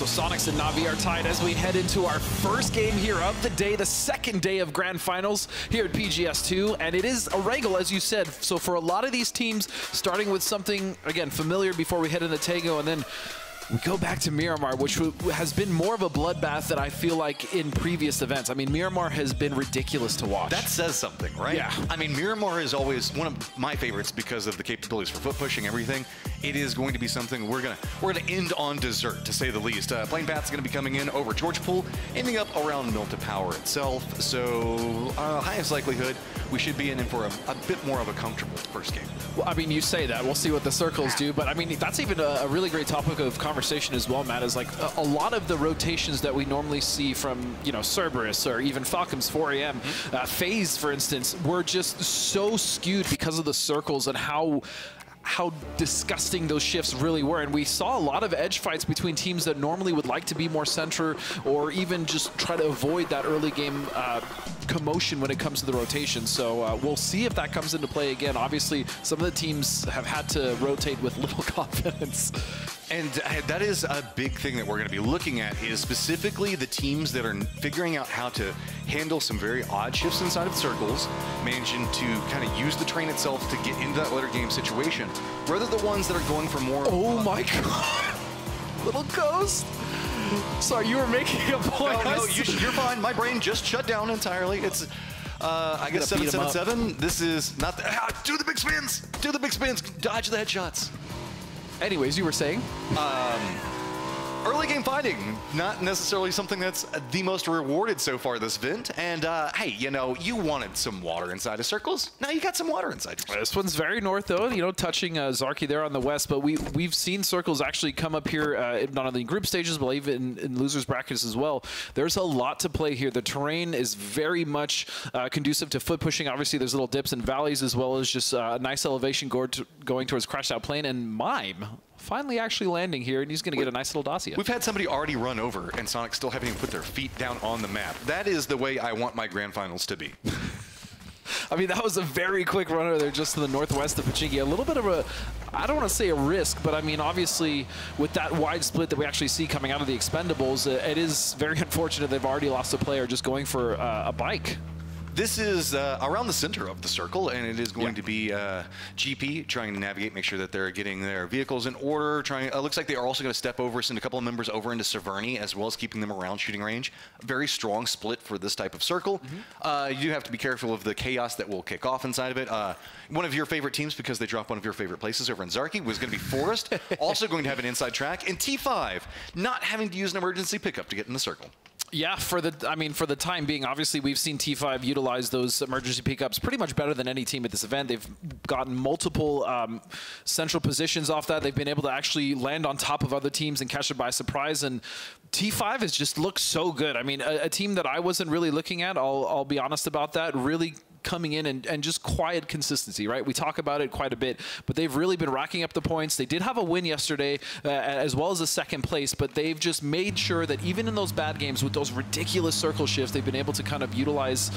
Sonics and Na'Vi are tied as we head into our first game here of the day, the second day of Grand Finals here at PGS2, and it is a regal, as you said. So for a lot of these teams, starting with something, again, familiar before we head into Tego, and then we go back to Miramar, which has been more of a bloodbath than I feel like in previous events. I mean, Miramar has been ridiculous to watch. That says something, right? Yeah. I mean, Miramar is always one of my favorites because of the capabilities for foot pushing, everything. It is going to be something we're gonna end on dessert, to say the least. Plane Path's gonna be coming in over George Pool, ending up around Milta Power itself. So highest likelihood we should be in for a bit more of a comfortable first game. Well, I mean, you say that. We'll see what the circles do. But, I mean, that's even a really great topic of conversation as well, Matt, is like a lot of the rotations that we normally see from, you know, Cerberus or even Falcom's 4 AM, FaZe, for instance, were just so skewed because of the circles and how disgusting those shifts really were. And we saw a lot of edge fights between teams that normally would like to be more center or even just try to avoid that early game commotion when it comes to the rotation. So we'll see if that comes into play again. Obviously, some of the teams have had to rotate with little confidence. And that is a big thing that we're going to be looking at, is specifically the teams that are figuring out how to handle some very odd shifts inside of circles, managing to kind of use the terrain itself to get into that later game situation, rather the ones that are going for more... Oh my god! Little ghost! Sorry, you were making a point. No, you're fine. My brain just shut down entirely. It's... I guess 777. This is not... do the big spins! Do the big spins! Dodge the headshots! Anyways, you were saying? Early game fighting, not necessarily something that's the most rewarded so far this event. And hey, you know, you wanted some water inside of circles. Now you got some water inside. This one's very north, though, you know, touching Zarky there on the west. But we've seen circles actually come up here, not only in group stages, but even in losers brackets as well. There's a lot to play here. The terrain is very much conducive to foot pushing. Obviously, there's little dips and valleys, as well as just a nice elevation going towards crashed out plane. And Mime finally actually landing here, and he's going to get a nice little dossier. We've had somebody already run over, and Sonic still haven't even put their feet down on the map. That is the way I want my Grand Finals to be. I mean, that was a very quick runner there just to the northwest of Pachinki. A little bit of a, I don't want to say a risk, but I mean, obviously, with that wide split that we actually see coming out of the Expendables, it is very unfortunate they've already lost a player just going for a bike. This is around the center of the circle, and it is going to be GP trying to navigate, make sure that they're getting their vehicles in order. Looks like they are also going to step over, send a couple of members over into Severny, as well as keeping them around shooting range. Very strong split for this type of circle. You do have to be careful of the chaos that will kick off inside of it. One of your favorite teams, because they dropped one of your favorite places over in Zarky, was going to be Forest, also going to have an inside track, and T5 not having to use an emergency pickup to get in the circle. Yeah, for the time being, obviously we've seen T5 utilize those emergency pickups pretty much better than any team at this event. They've gotten multiple central positions off that. They've been able to actually land on top of other teams and catch it by surprise. And T5 has just looked so good. I mean, a team that I wasn't really looking at, I'll be honest about that, really coming in and just quiet consistency, right? We talk about it quite a bit, but they've really been racking up the points. They did have a win yesterday, as well as a second place, but they've just made sure that even in those bad games with those ridiculous circle shifts, they've been able to kind of utilize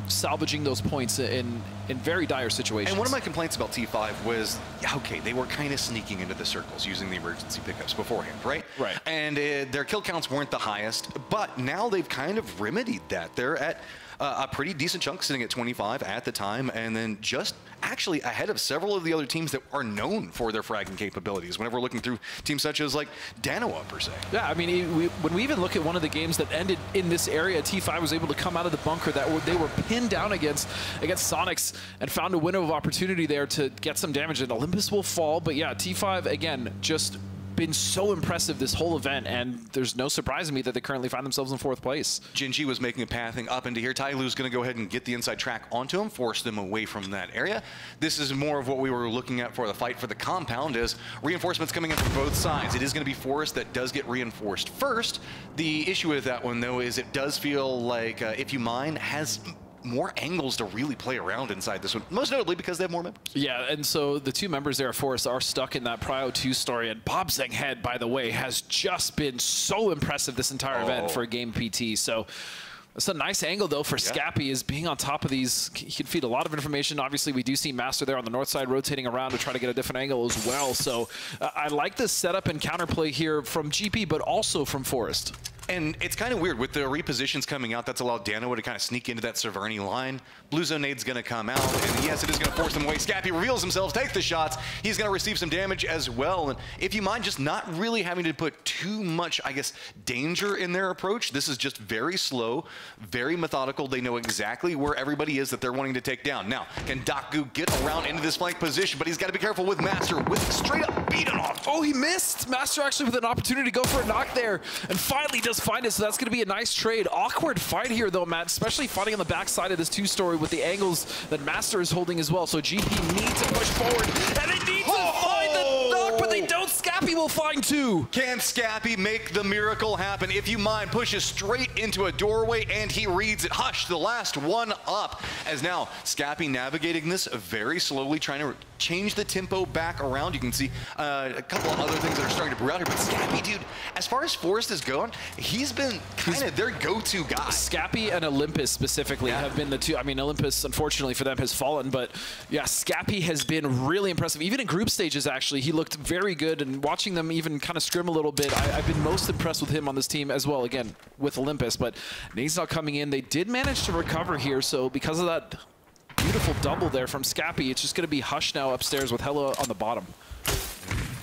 salvaging those points in very dire situations. And one of my complaints about T5 was, okay, they were kind of sneaking into the circles using the emergency pickups beforehand, right? Right. And their kill counts weren't the highest, but now they've kind of remedied that. They're at a pretty decent chunk, sitting at 25 at the time, and then just actually ahead of several of the other teams that are known for their fragging capabilities. Whenever we're looking through teams such as like Danoa per se. Yeah, I mean, when we even look at one of the games that ended in this area, T5 was able to come out of the bunker that they were pinned down against Sonics and found a window of opportunity there to get some damage. And Olympus will fall, but yeah, T5 again just been so impressive this whole event, and there's no surprise to me that they currently find themselves in 4th place. Jinji was making a pathing up into here. Tyloo's going to go ahead and get the inside track onto him, force them away from that area. This is more of what we were looking at for the fight for the compound, as reinforcements coming in from both sides. It is going to be Forest that does get reinforced first. The issue with that one, though, is it does feel like If You Mine has more angles to really play around inside this one, most notably because they have more members. Yeah, and so the two members there for us are stuck in that Prio 2 story, and Bob Zenghead, by the way, has just been so impressive this entire event for a game PT. So It's a nice angle, though, for Scappy, is being on top of these. He can feed a lot of information. Obviously, we do see Master there on the north side rotating around to try to get a different angle as well. So I like this setup and counterplay here from GP, but also from Forest. And it's kind of weird with the repositions coming out. That's allowed Dano to kind of sneak into that Severny line. Blue Zone nade's going to come out, and yes, it is going to force them away. Scappy reveals himself, takes the shots. He's going to receive some damage as well. And if you mind, just not really having to put too much, I guess, danger in their approach. This is just very slow, very methodical. They know exactly where everybody is that they're wanting to take down. Now, can Daku get around into this flank position? But he's got to be careful with Master, with straight up beating off. Oh, he missed. Master actually with an opportunity to go for a knock there, and finally does find it, so that's going to be a nice trade. Awkward fight here, though, Matt, especially fighting on the backside of this two-story with the angles that Master is holding as well. So GP needs to push forward, and they need to find the knock, but they don't. Scappy will find two. Can Scappy make the miracle happen? If you mind, pushes straight into a doorway, and he reads it. Hush, the last one up. As now, Scappy navigating this very slowly, trying to change the tempo back around. You can see a couple of other things that are starting to brew out here, but Scappy, dude, as far as Forest is going, he's been kind of their go-to guy. Scappy and Olympus specifically have been the two. I mean, Olympus, unfortunately for them, has fallen, but yeah, Scappy has been really impressive. Even in group stages, actually, he looked very good, and watching them even kind of scrim a little bit, I've been most impressed with him on this team as well, again, with Olympus, but Nate's not coming in. They did manage to recover here, so because of that beautiful double there from Scappy, it's just going to be Hush now upstairs with Hella on the bottom.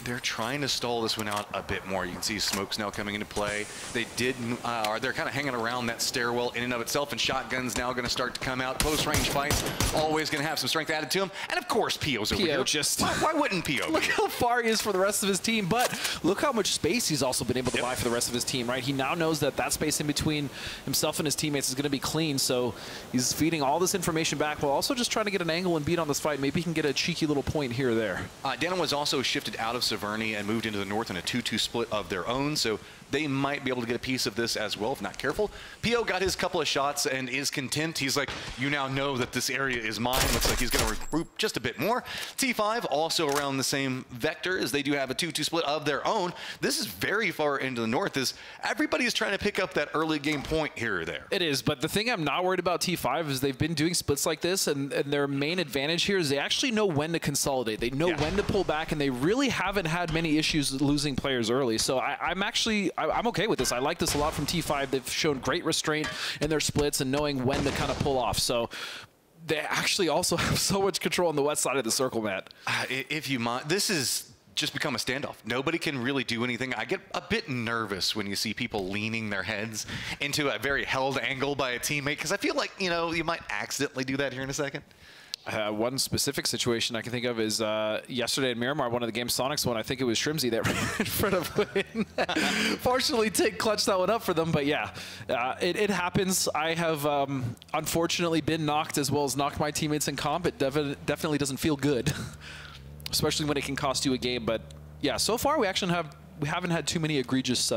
They're trying to stall this one out a bit more. You can see smokes now coming into play. They did, they're kind of hanging around that stairwell in and of itself, and shotguns now going to start to come out. Close range fights, always going to have some strength added to him. And of course, Pio's over here. Just why wouldn't Pio? Look how far he is for the rest of his team, but look how much space he's also been able to buy for the rest of his team, right? He now knows that that space in between himself and his teammates is going to be clean, so he's feeding all this information back while also just trying to get an angle and beat on this fight. Maybe he can get a cheeky little point here or there. Dano was also shifted out of Severny and moved into the north in a 2-2 split of their own, so they might be able to get a piece of this as well if not careful. Pio got his couple of shots and is content. He's like, you now know that this area is mine. Looks like he's going to regroup just a bit more. T5 also around the same vector as they do have a 2-2 split of their own. This is very far into the north as everybody is trying to pick up that early game point here or there. It is, but the thing I'm not worried about T5 is they've been doing splits like this, and their main advantage here is they actually know when to consolidate. They know when to pull back, and they really haven't had many issues losing players early. So I'm okay with this. I like this a lot from T5. They've shown great restraint in their splits and knowing when to kind of pull off. So they actually also have so much control on the west side of the circle, Matt. If you mind, this is just become a standoff. Nobody can really do anything. I get a bit nervous when you see people leaning their heads into a very held angle by a teammate, because I feel like, you know, you might accidentally do that here in a second. One specific situation I can think of is yesterday in Miramar, one of the games Sonics won. I think it was Shrimsy that ran in front of Win. Fortunately, Tig clutched that one up for them, but yeah, it happens. I have unfortunately been knocked as well as knocked my teammates in comp. It definitely doesn't feel good, especially when it can cost you a game. But yeah, so far we haven't had too many egregious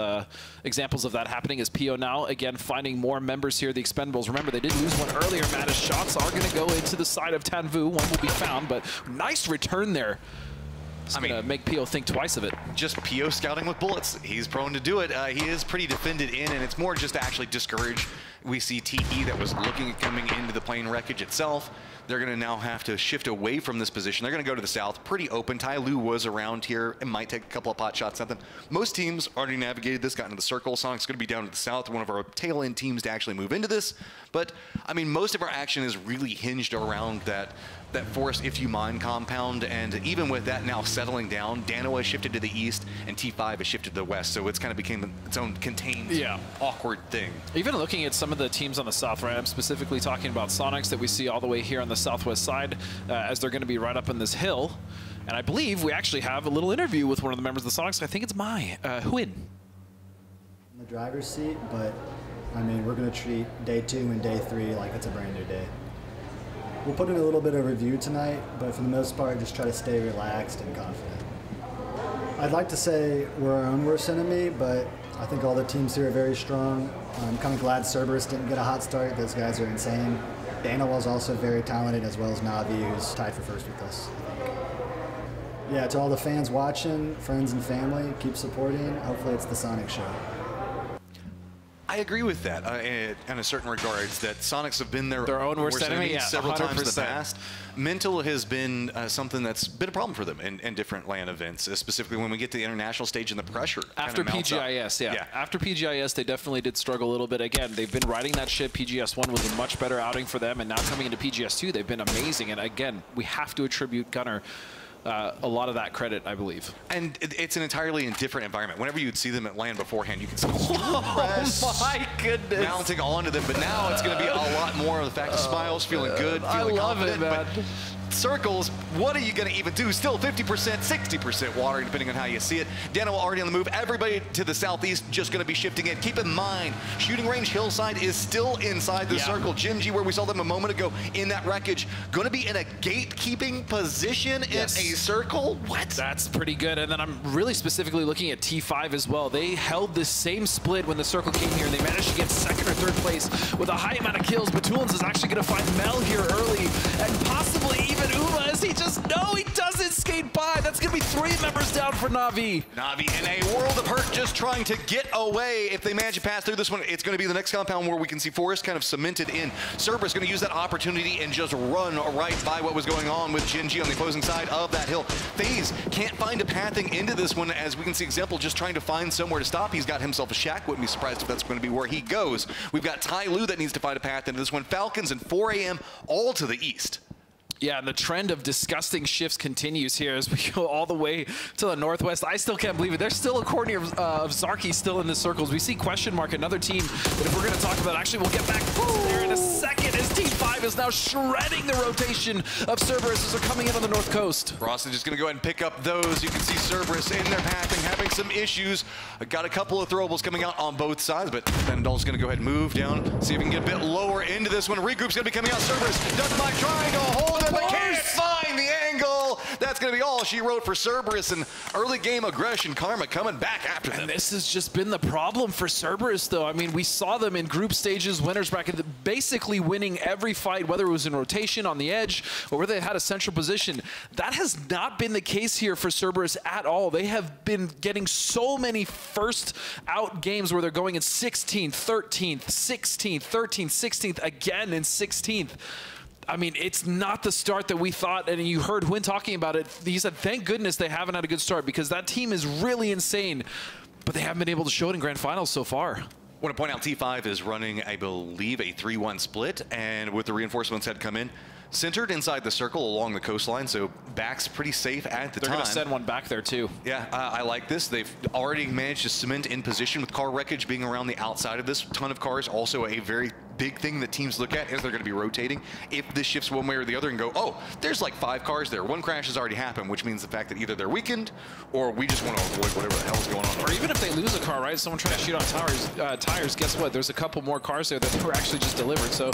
examples of that happening, as Pio now, again, finding more members here, the Expendables. Remember, they did lose one earlier, Matt, as shots are going to go into the side of Tanvu. One will be found, but nice return there. It's going to make Pio think twice of it. Just Pio scouting with bullets. He's prone to do it. He is pretty defended in, and it's more just to actually discourage. We see TE that was looking at coming into the plane wreckage itself. They're going to now have to shift away from this position. They're going to go to the south, pretty open. Tai Lu was around here. It might take a couple of pot shots, something. Most teams already navigated this, got into the circle. Sonic's going to be down to the south, one of our tail-end teams to actually move into this. But, I mean, most of our action is really hinged around that Forest If You Mind compound, and even with that now settling down, Dano has shifted to the east, and T5 has shifted to the west, so it's kind of became its own contained, awkward thing. Even looking at some of the teams on the south, right, I'm specifically talking about Sonics that we see all the way here on the southwest side, as they're going to be right up in this hill, and I believe we actually have a little interview with one of the members of the Sonics. I think it's Mai, Huin. In the driver's seat, but, I mean, we're going to treat day 2 and day 3 like it's a brand new day. We'll put in a little bit of review tonight, but for the most part, just try to stay relaxed and confident. I'd like to say we're our own worst enemy, but I think all the teams here are very strong. I'm kind of glad Cerberus didn't get a hot start. Those guys are insane. Dana was also very talented, as well as Navi, who's tied for first with us. Yeah, to all the fans watching, friends and family, keep supporting. Hopefully it's the Sonic show. I agree with that in a certain regards, that Sonics have been their own worst enemy, yeah, several times in the 100%. past. Mental has been something that's been a problem for them in different LAN events, specifically when we get to the international stage and the pressure. After PGIS, yeah. After PGIS, they definitely did struggle a little bit. Again, they've been riding that ship. PGS1 was a much better outing for them, and now coming into PGS2, they've been amazing. And again, we have to attribute Gunnar a lot of that credit, I believe. And it's an entirely different environment. Whenever you'd see them at LAN beforehand, you could see oh my goodness, mounting onto them. But now it's going to be a lot more of the fact of Smiles feeling good, feeling confident. Man. But Circles, what are you going to even do? Still 50%, 60% watering, depending on how you see it. Dano already on the move. Everybody to the southeast just going to be shifting in. Keep in mind, shooting range Hillside is still inside the circle. Jim G, where we saw them a moment ago in that wreckage, going to be in a gatekeeping position in a circle? What? That's pretty good. And then I'm really specifically looking at T5 as well. They held the same split when the circle came here, and they managed to get second or third place with a high amount of kills. But Toolins is actually going to find Mel here early, and possibly even Uma, as he just, no, he doesn't skate by. That's going to be 3 members down for Na'Vi. Na'Vi in a world of hurt, just trying to get away. If they manage to pass through this one, it's going to be the next compound where we can see Forrest kind of cemented in. Cerberus going to use that opportunity and just run right by what was going on with Jin G on the opposing side of that hill. FaZe can't find a pathing into this one, as we can see Example just trying to find somewhere to stop. He's got himself a shack. Wouldn't be surprised if that's going to be where he goes. We've got Ty Lu that needs to find a path into this one. Falcons and 4 AM all to the east. Yeah, and the trend of disgusting shifts continues here as we go all the way to the northwest. I still can't believe it. There's still a corner of Zarky still in the circles. We see Question Mark, another team that if we're going to talk about, actually we'll get back there in a second, as T5 is now shredding the rotation of Cerberus as they're coming in on the north coast. Ross is just going to go ahead and pick up those. You can see Cerberus in their pathing, having some issues. Got a couple of throwables coming out on both sides, but Fendal's going to go ahead and move down, see if he can get a bit lower into this one. Regroup's going to be coming out. Cerberus doesn't mind trying to hold it, but can't find the angle. That's going to be all she wrote for Cerberus, and early game aggression. Karma coming back after them. And this has just been the problem for Cerberus, though. I mean, we saw them in group stages, winners bracket, basically winning every fight, whether it was in rotation, on the edge, or whether they had a central position. That has not been the case here for Cerberus at all. They have been getting so many first out games where they're going in 16th, 13th, 16th, 13th, 16th, again in 16th. I mean, it's not the start that we thought, and you heard Huynh talking about it. He said, thank goodness they haven't had a good start, because that team is really insane, but they haven't been able to show it in grand finals so far. I want to point out T5 is running, I believe, a 3-1 split, and with the reinforcements had come in, centered inside the circle along the coastline, so back's pretty safe at the time. They're going to send one back there, too. Yeah, I like this. They've already managed to cement in position with car wreckage being around the outside of this. Ton of cars, also a very big thing that teams look at is they're going to be rotating. If this shifts one way or the other and go, oh, there's like 5 cars there. One crash has already happened, which means the fact that either they're weakened or we just want to avoid whatever the hell's going on. Or even if they lose a car, right? Someone trying to shoot on tires, guess what? There's a couple more cars there that were actually just delivered. So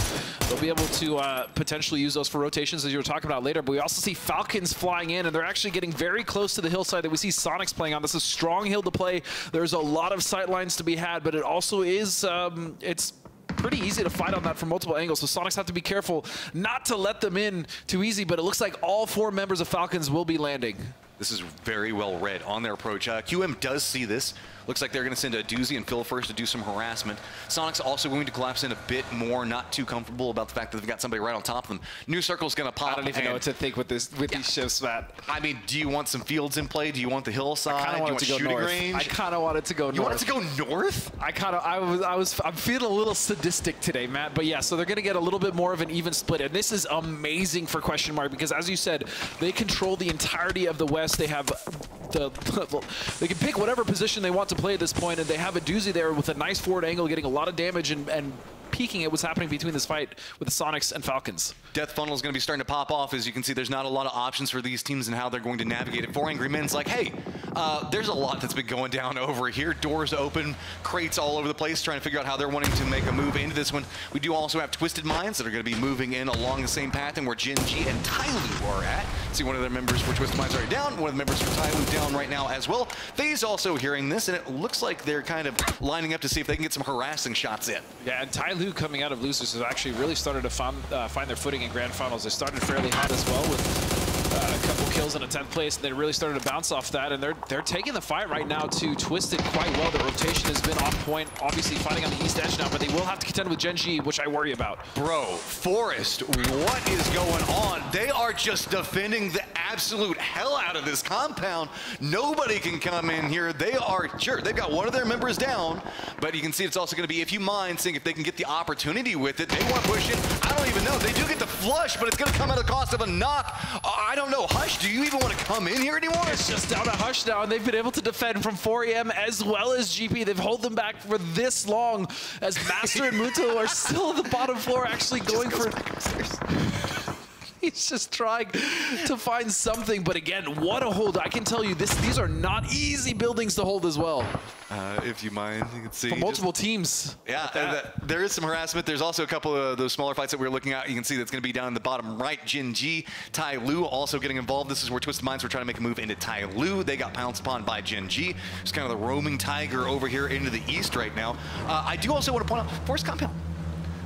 they'll be able to potentially use those for rotations, as you were talking about later. But we also see Falcons flying in, and they're actually getting very close to the hillside that we see Sonics playing on. This is a strong hill to play. There's a lot of sight lines to be had, but it also is, it's pretty easy to fight on that from multiple angles, so Sonics have to be careful not to let them in too easy, but it looks like all 4 members of Falcons will be landing. This is very well read on their approach. QM does see this. Looks like they're going to send a Doozy and Phil first to do some harassment. Sonic's also going to collapse in a bit more, not too comfortable about the fact that they've got somebody right on top of them. New Circle's going to pop. I don't even know what to think with this, with these shifts, Matt. I mean, do you want some fields in play? Do you want the hillside? Do you want shooting range? I kind of want it to go north. You want it to go north? I'm feeling a little sadistic today, Matt. But yeah, so they're going to get a little bit more of an even split, and this is amazing for Question Mark, because as you said, they control the entirety of the West. They have they can pick whatever position they want to play at this point, and they have a Doozy there with a nice forward angle, getting a lot of damage and peeking at what's happening between this fight with the Sonics and Falcons. Death funnel is going to be starting to pop off. As you can see, there's not a lot of options for these teams and how they're going to navigate it. 4 Angry Men's like, hey, there's a lot that's been going down over here. Doors open, crates all over the place, trying to figure out how they're wanting to make a move into this one. We do also have Twisted Minds that are going to be moving in along the same path, and where Jin G and Tyloo are at. See, one of their members for Twisted Minds already down, one of the members for Tyloo down right now as well. FaZe also hearing this, and it looks like they're kind of lining up to see if they can get some harassing shots in. Yeah, and Tyloo coming out of losers has actually really started to find their footing in grand finals. They started fairly hot as well with a couple kills in a 10th place, and they really started to bounce off that, and they're taking the fight right now to Twisted quite well. The rotation has been on point, obviously fighting on the east edge now, but they will have to contend with Gen G, which I worry about. Bro, Forest, what is going on? They are just defending the absolute hell out of this compound. Nobody can come in here. They are, sure, they've got one of their members down, but you can see it's also going to be, if you mind, seeing if they can get the opportunity with it. They want to push it. I don't even know. They do get the flush, but it's going to come at the cost of a knock. I don't know. Hush, do you even want to come in here anymore? It's just down to Hush now, and they've been able to defend from 4AM as well as GP. They've held them back for this long, as Master and Muto are still on the bottom floor, actually going for... He's just trying to find something, but again, what a hold. I can tell you, these are not easy buildings to hold as well. If you mind, you can see. For multiple teams. Yeah, there is some harassment. There's also a couple of those smaller fights that we were looking at. You can see that's going to be down in the bottom right. Jin Ji, Tai Lu also getting involved. This is where Twisted Minds were trying to make a move into Tai Lu. They got pounced upon by Jin Ji. It's kind of the roaming tiger over here into the east right now. I do also want to point out Forest Compound.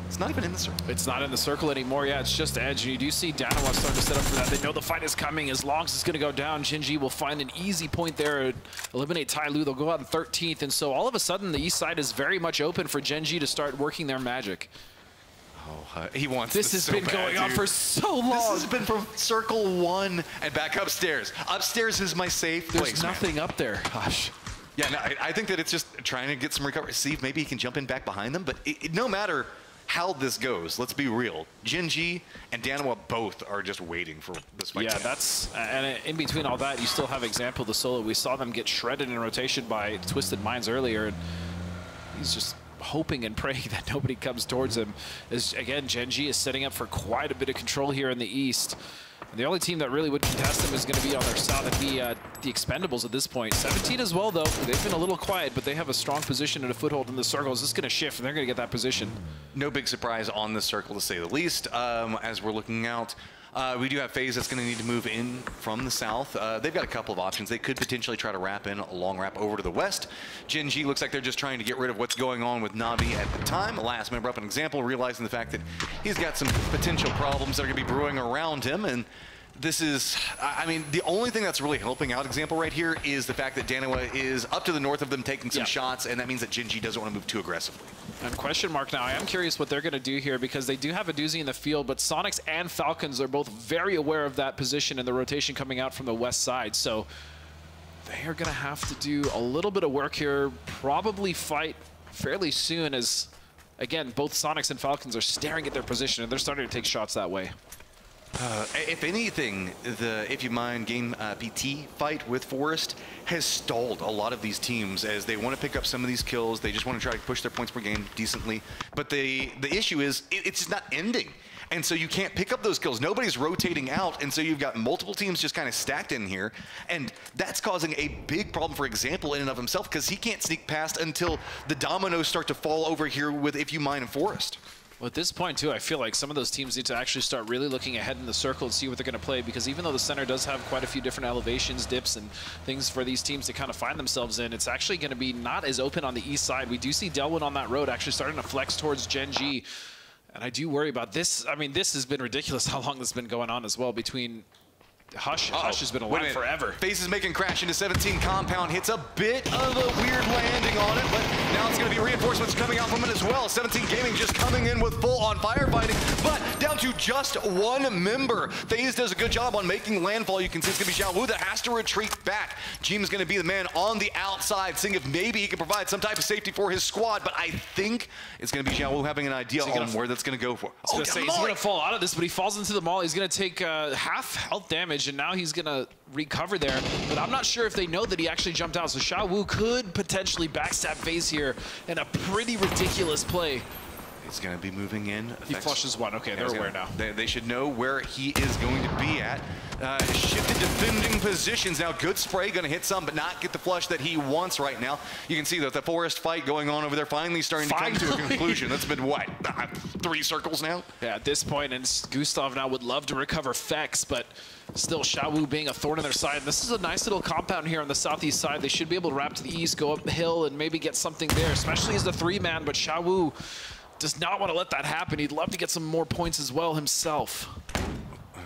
It's not even in the circle. It's not in the circle anymore. Yeah, it's just edge. And you do see Danawa starting to set up for that. They know the fight is coming. As long as it's going to go down, Jinji will find an easy point there, eliminate Tai Lu. They'll go out in 13th. And so all of a sudden, the east side is very much open for Genji to start working their magic. Oh, he wants this. Has been going on for so long. This has been from circle 1 and back upstairs. Upstairs is my safe place. There's nothing up there. Gosh. Yeah, no, I think that it's just trying to get some recovery. See if maybe he can jump in back behind them. But no matter how this goes, let's be real. Jinji and Danawa both are just waiting for this fight. Yeah, that's, and in between all that, you still have Example the solo. We saw them get shredded in rotation by Twisted Minds earlier, and he's just hoping and praying that nobody comes towards him. As again, Genji is setting up for quite a bit of control here in the east. And the only team that really would contest them is going to be on their south and be the Expendables at this point. 17 as well, though. They've been a little quiet, but they have a strong position and a foothold in the circle. This is going to shift, and they're going to get that position. No big surprise on the circle, to say the least. As we're looking out, we do have FaZe that's going to need to move in from the south. They've got a couple of options. They could potentially try to wrap in a long wrap over to the west. Jin Ji looks like they're just trying to get rid of what's going on with Navi at the time. Last member up, an Example, realizing the fact that he's got some potential problems that are going to be brewing around him. And this is, I mean, the only thing that's really helping out Example right here is the fact that Danawa is up to the north of them taking some shots, and that means that Jinji doesn't want to move too aggressively. And question mark now, I am curious what they're going to do here, because they do have a doozy in the field, but Sonics and Falcons are both very aware of that position and the rotation coming out from the west side. So they are going to have to do a little bit of work here, probably fight fairly soon, as, again, both Sonics and Falcons are staring at their position, and they're starting to take shots that way. If anything, the If You Mind game PT fight with Forest has stalled a lot of these teams as they want to pick up some of these kills. They just want to try to push their points per game decently. But the issue is it's just not ending. And so you can't pick up those kills. Nobody's rotating out, and so you've got multiple teams just kind of stacked in here. And that's causing a big problem for Example in and of himself, because he can't sneak past until the dominoes start to fall over here with If You Mind and Forest. Well, at this point, too, I feel like some of those teams need to actually start really looking ahead in the circle and see what they're going to play, because even though the center does have quite a few different elevations, dips, and things for these teams to kind of find themselves in, it's actually going to be not as open on the east side. We do see Delwyn on that road actually starting to flex towards Gen G, and I do worry about this. I mean, this has been ridiculous how long this has been going on as well between... Hush has been alive forever. He's going to fall out of this, but he falls into the mall. He's going to take half health damage, and now he's going to recover there, but I'm not sure if they know that he actually jumped out, so Xiao Wu could potentially backstab FaZe here in a pretty ridiculous play. He's going to be moving in. He flushes one. Okay, they're aware now. They should know where he is going to be at. Shifted defending positions. Now, good spray, going to hit some, but not get the flush that he wants right now. You can see that the Forest fight going on over there finally starting to come to a conclusion. That's been, what, 3 circles now? Yeah, at this point, and Gustav now would love to recover Fex, but still Xiao Wu being a thorn in their side. And this is a nice little compound here on the southeast side. They should be able to wrap to the east, go up the hill, and maybe get something there, especially as the 3-man, but Xiao Wu does not want to let that happen. He'd love to get some more points as well himself.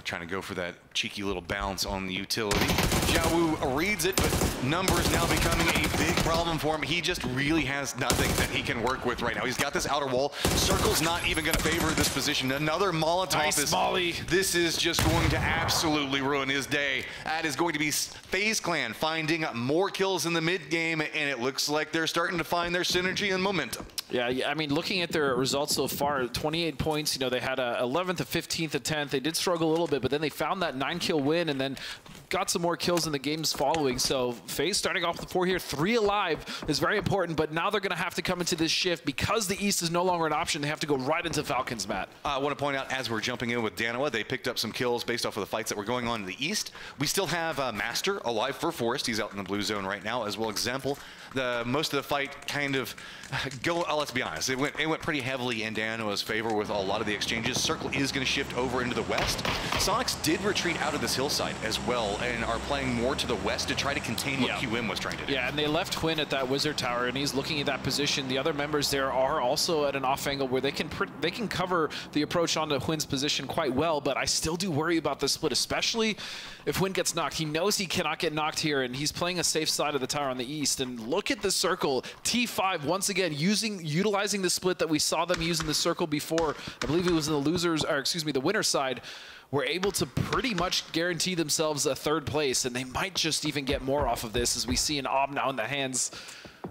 trying to go for that cheeky little bounce on the utility. Jiawu reads it, but numbers now becoming a big problem for him. He just really has nothing that he can work with right now. He's got this outer wall. Circle's not even going to favor this position. Another Molotov. Nice molly. This is just going to absolutely ruin his day. That is going to be FaZe Clan finding more kills in the mid game, and it looks like they're starting to find their synergy and momentum. Yeah, I mean, looking at their results so far, 28 points, you know, they had a 11th, a 15th, a 10th. They did struggle a little bit, but then they found that 9-kill win and then got some more kills in the games following. So FaZe starting off the 4 here, 3 alive is very important, but now they're going to have to come into this shift because the East is no longer an option. They have to go right into Falcons, Matt. I want to point out, as we're jumping in with Danoa, they picked up some kills based off of the fights that were going on in the East. We still have Master alive for Forest. He's out in the blue zone right now, as well as Example. Most of the fight kind of let's be honest, it went pretty heavily in Danoa's favor with a lot of the exchanges. Circle is going to shift over into the west. Sonics did retreat out of this hillside as well and are playing more to the west to try to contain what QM was trying to do. Yeah, and they left Hwin at that wizard tower, and he's looking at that position. The other members there are also at an off angle where they can cover the approach onto Hwin's position quite well, but I still do worry about the split, especially if Hwin gets knocked. He knows he cannot get knocked here, and he's playing a safe side of the tower on the east. And look at the circle. T5 once again utilizing the split that we saw them use in the circle before. I believe it was in the losers, or excuse me, the winner side. Were able to pretty much guarantee themselves a 3rd place, and they might just even get more off of this, as we see an Ob now in the hands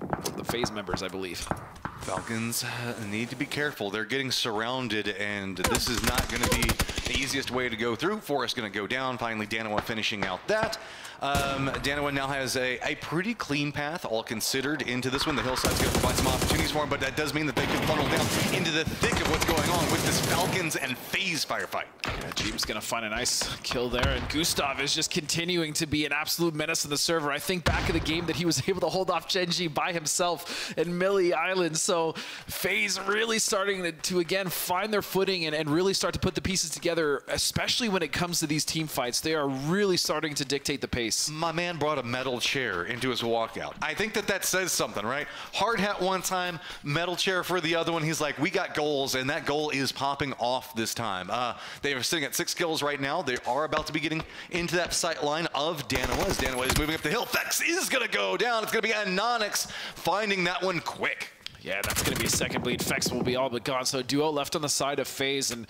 of the FaZe members, I believe. Falcons need to be careful. They're getting surrounded, and this is not going to be the easiest way to go through. Forest going to go down. Finally, Danoa finishing out that. Danoa now has a pretty clean path, all considered, into this one. The hillside's going to provide some opportunities for him, but that does mean that they can funnel down into the thick of what's going on with this Falcons and FaZe firefight. Yeah, Jeep's going to find a nice kill there, and Gustav is just continuing to be an absolute menace in the server. I think back in the game that he was able to hold off Genji by himself in Millie Island, so FaZe really starting to again find their footing and really start to put the pieces together, especially when it comes to these team fights. They are really starting to dictate the pace. My man brought a metal chair into his walkout. I think that says something, right? Hard hat one time, metal chair for the other one. He's like, we got goals, and that goal is popping off this time. They are sitting at 6 kills right now. They are about to be getting into that sight line of Danoa, as Danoa is moving up the hill. Fex is going to go down. It's going to be Anonix finding that one quick. Yeah, that's going to be a second bleed. Fex will be all but gone. So duo left on the side of FaZe, and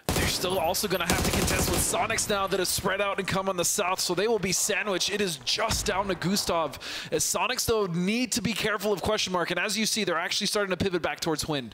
they're still also going to have to contest with Sonics now that has spread out and come on the south, so they will be sandwiched. It is just down to Gustav, as Sonics, though, need to be careful of question mark, and as you see, they're actually starting to pivot back towards Hwin.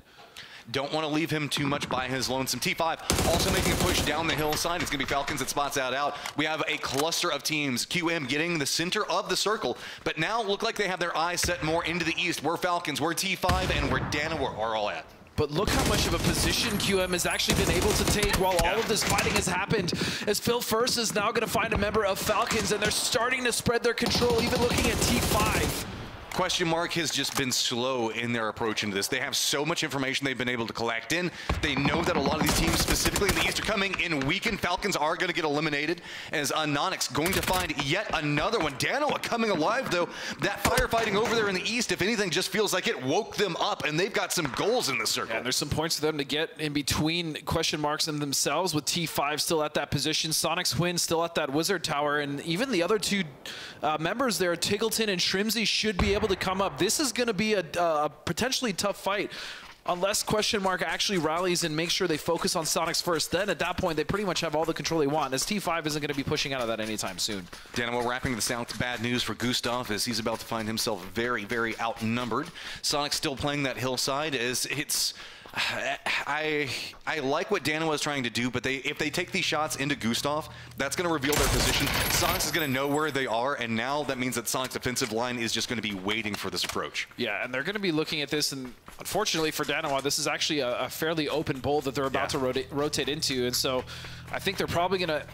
Don't want to leave him too much by his lonesome. T5 also making a push down the hillside. It's going to be Falcons that spots out. We have a cluster of teams. QM getting the center of the circle, but now look like they have their eyes set more into the east, where Falcons, where T5, and where Danoa are all at. But look how much of a position QM has actually been able to take while all of this fighting has happened, as Phil First is now going to find a member of Falcons, and they're starting to spread their control, even looking at T5. Question mark has just been slow in their approach into this. They have so much information they've been able to collect in. They know that a lot of these teams, specifically in the East, are coming in weakened. Falcons are going to get eliminated, as Anonix going to find yet another one. Danoa coming alive, though. That firefighting over there in the East, if anything, just feels like it woke them up, and they've got some goals in the circle. Yeah, and there's some points for them to get in between question marks and themselves, with T5 still at that position, Sonic's Hwin still at that wizard tower, and even the other two members there, Tiggleton and Shrimsy, should be able to come up. This is going to be a potentially tough fight unless question mark actually rallies and makes sure they focus on Sonics first. Then at that point, they pretty much have all the control they want, as T5 isn't going to be pushing out of that anytime soon. Danoa wrapping this out. Bad news for Gustav, as he's about to find himself very, very outnumbered. Sonic's still playing that hillside, as it's... I like what Danoa is trying to do, but if they take these shots into Gustav, that's going to reveal their position. Sonics is going to know where they are, and now that means that Sonic's offensive line is just going to be waiting for this approach. Yeah, and they're going to be looking at this, and unfortunately for Danoa, this is actually a fairly open bowl that they're about to rotate into, and so I think they're probably going to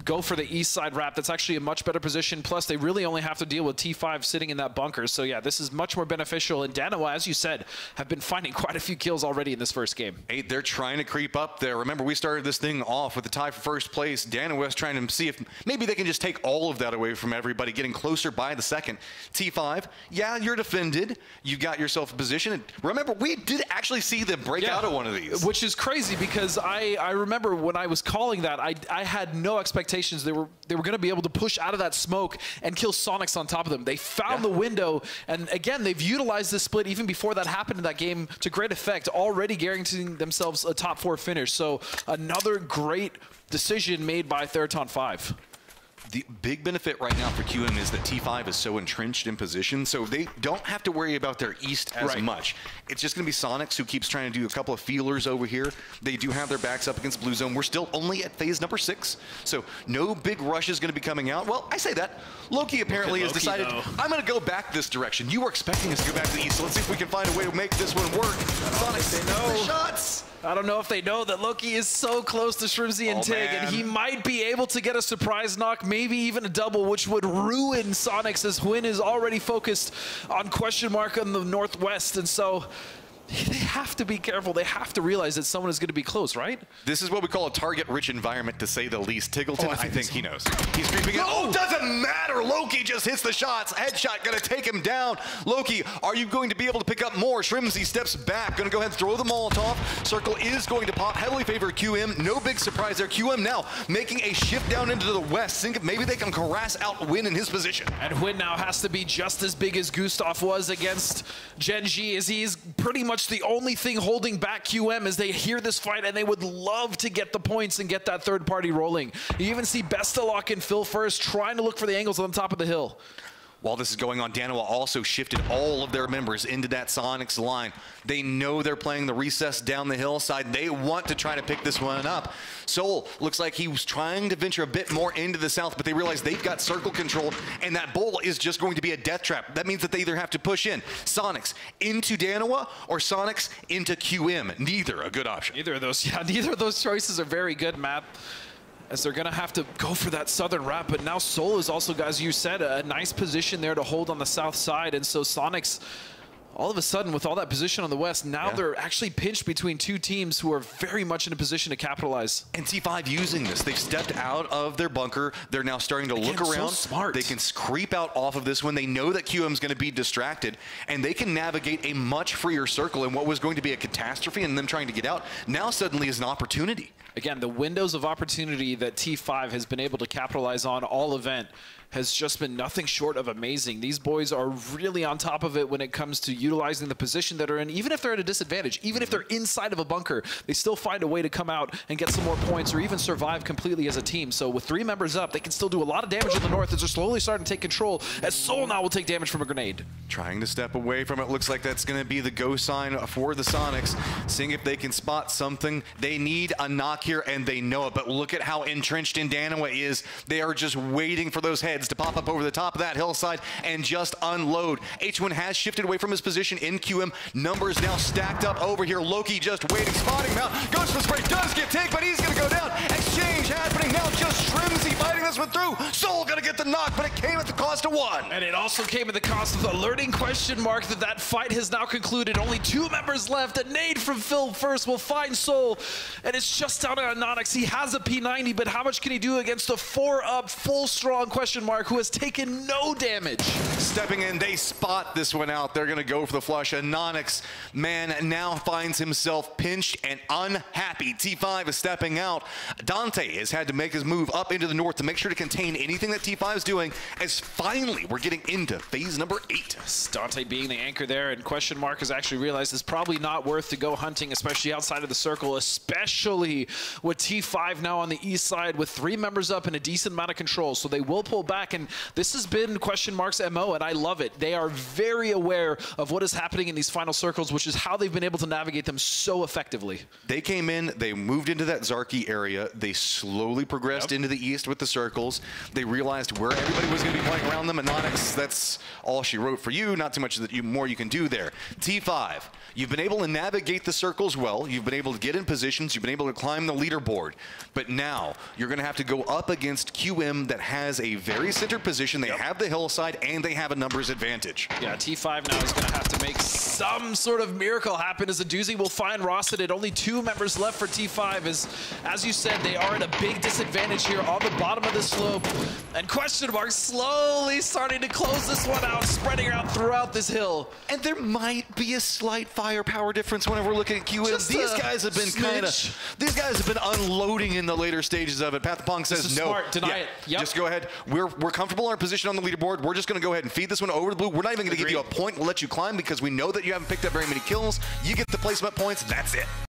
go for the east side wrap. That's actually a much better position. Plus, they really only have to deal with T5 sitting in that bunker. So yeah, this is much more beneficial. And Danoa, as you said, have been finding quite a few kills already in this first game. Hey, they're trying to creep up there. Remember, we started this thing off with the tie for first place. Danoa's trying to see if maybe they can just take all of that away from everybody, getting closer by the second. T5, yeah, you're defended. You got yourself a position. And remember, we did actually see them break out of one of these. Which is crazy because I remember when I was calling that, I had no expectations they were going to be able to push out of that smoke and kill Sonics on top of them. They found the window, and again, they've utilized this split even before that happened in that game to great effect, already guaranteeing themselves a top 4 finish. So another great decision made by Theraton 5. The big benefit right now for QM is that T5 is so entrenched in position, so they don't have to worry about their east as much. It's just going to be Sonics who keeps trying to do a couple of feelers over here. They do have their backs up against Blue Zone. We're still only at phase number 6, so no big rush is going to be coming out. Well, I say that. Loki apparently has decided, I'm going to go back this direction. You were expecting us to go back to the east, so let's see if we can find a way to make this one work. Sonics, they know the shots. I don't know if they know that Loki is so close to Shrimzy and Tig, and he might be able to get a surprise knock, maybe even a double, which would ruin Sonics as Hwin is already focused on question mark on the northwest, and so they have to be careful. They have to realize that someone is going to be close, right? This is what we call a target-rich environment, to say the least. Tiggleton, I think he knows. He's creeping in. Oh, doesn't matter. Loki just hits the shots. Headshot going to take him down. Loki, are you going to be able to pick up more? Shrimzy steps back. Going to go ahead and throw the Molotov. Circle is going to pop. Heavily favored QM. No big surprise there. QM now making a shift down into the west. Think maybe they can harass out Hwin in his position. And Hwin now has to be just as big as Gustav was against Genji, as he is pretty much the only thing holding back QM as they hear this fight, and they would love to get the points and get that third party rolling. You even see Bestalok and Phil first trying to look for the angles on top of the hill. While this is going on, Danoa also shifted all of their members into that Sonics line. They know they're playing the recess down the hillside. They want to try to pick this one up. Soul looks like he was trying to venture a bit more into the south, but they realize they've got circle control, and that bull is just going to be a death trap. That means that they either have to push in Sonics into Danoa or Sonics into QM. Neither a good option. Neither of those, yeah, neither of those choices are very good, Matt, as they're going to have to go for that southern wrap. But now Soul is also, as you said, a nice position there to hold on the south side. And so Sonics, all of a sudden, with all that position on the west, now they're actually pinched between two teams who are very much in a position to capitalize. And T5 using this. They've stepped out of their bunker. They're now starting to look around. So smart. They can creep out off of this when they know that QM's going to be distracted, and they can navigate a much freer circle in what was going to be a catastrophe and them trying to get out. Now suddenly is an opportunity. Again, the windows of opportunity that T5 has been able to capitalize on all event has just been nothing short of amazing. These boys are really on top of it when it comes to utilizing the position that are in. Even if they're at a disadvantage, even if they're inside of a bunker, they still find a way to come out and get some more points or even survive completely as a team. So with 3 members up, they can still do a lot of damage in the north as they're slowly starting to take control, as Soul now will take damage from a grenade. Trying to step away from it. Looks like that's going to be the go sign for the Sonics. Seeing if they can spot something. They need a knock here, and they know it. But look at how entrenched in Danoa is. They are just waiting for those heads to pop up over the top of that hillside and just unload. H1 has shifted away from his position in QM. Numbers now stacked up over here. Loki just waiting, spotting him out. Goes for the spray, does get taken, but he's going to go down. Exchange happening now. Just Shrimzy fighting this one through. Soul going to get the knock, but it came at the cost of 1. And it also came at the cost of the alerting question mark that fight has now concluded. Only 2 members left. A nade from Phil first will find Soul, and it's just down to Anonix. He has a P90, but how much can he do against a 4-up, full strong question mark who has taken no damage? Stepping in, they spot this one out. They're going to go for the flush. Anonix, man, now finds himself pinched and unhappy. T5 is stepping out. Dante has had to make his move up into the north to make sure to contain anything that T5 is doing, as finally we're getting into phase number 8. Dante being the anchor there, and question mark has actually realized it's probably not worth to go hunting, especially outside of the circle, especially with T5 now on the east side with 3 members up and a decent amount of control. So they will pull back, and this has been question mark's MO, and I love it. They are very aware of what is happening in these final circles, which is how they've been able to navigate them so effectively. They came in, they moved into that Zarki area, they slowly progressed into the east with the circles. They realized where everybody was going to be playing around them. And Onyx, that's all she wrote for you. Not too much that more you can do there. T5, you've been able to navigate the circles well. You've been able to get in positions. You've been able to climb the leaderboard. But now you're going to have to go up against QM that has a very centered position. They have the hillside, and they have a numbers advantage. Yeah, T5 now is going to have to make some sort of miracle happen as a doozy will find Rosted. Only 2 members left for T5 as you said, they are at a big disadvantage here on the bottom of the slope. And question mark slowly starting to close this one out, spreading out throughout this hill. And there might be a slight firepower difference whenever we're looking at QM. These guys have been these guys have been unloading in the later stages of it. Pathapong says no. Smart. Deny it. Yep. Just go ahead. We're comfortable in our position on the leaderboard. We're just going to go ahead and feed this one over the blue. We're not even going to give you a point and let you climb because we know that you haven't picked up very many kills. You get the placement points. That's it.